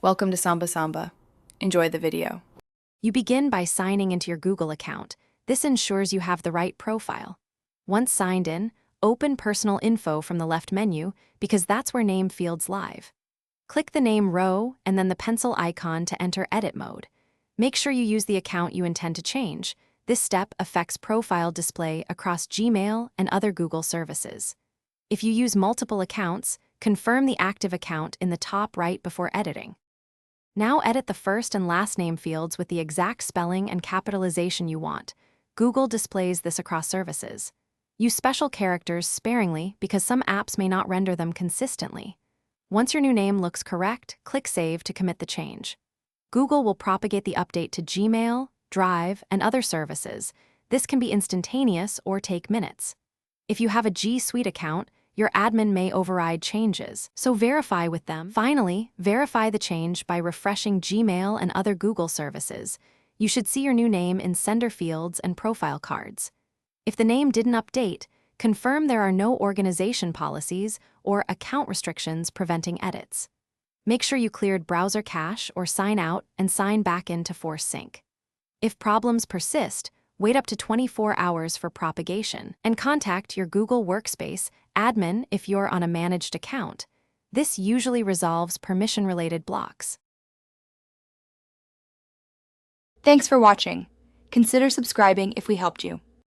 Welcome to Samba Samba. Enjoy the video. You begin by signing into your Google account. This ensures you have the right profile. Once signed in, open Personal Info from the left menu because that's where name fields live. Click the name row and then the pencil icon to enter edit mode. Make sure you use the account you intend to change. This step affects profile display across Gmail and other Google services. If you use multiple accounts, confirm the active account in the top right before editing. Now edit the first and last name fields with the exact spelling and capitalization you want. Google displays this across services. Use special characters sparingly because some apps may not render them consistently. Once your new name looks correct, click Save to commit the change. Google will propagate the update to Gmail, Drive, and other services. This can be instantaneous or take minutes. If you have a G Suite account, your admin may override changes, so verify with them. Finally, verify the change by refreshing Gmail and other Google services. You should see your new name in sender fields and profile cards. If the name didn't update, confirm there are no organization policies or account restrictions preventing edits. Make sure you cleared browser cache or sign out and sign back in to force sync. If problems persist, wait up to 24 hours for propagation and contact your Google Workspace admin if you're on a managed account. This usually resolves permission-related blocks. Thanks for watching. Consider subscribing if we helped you.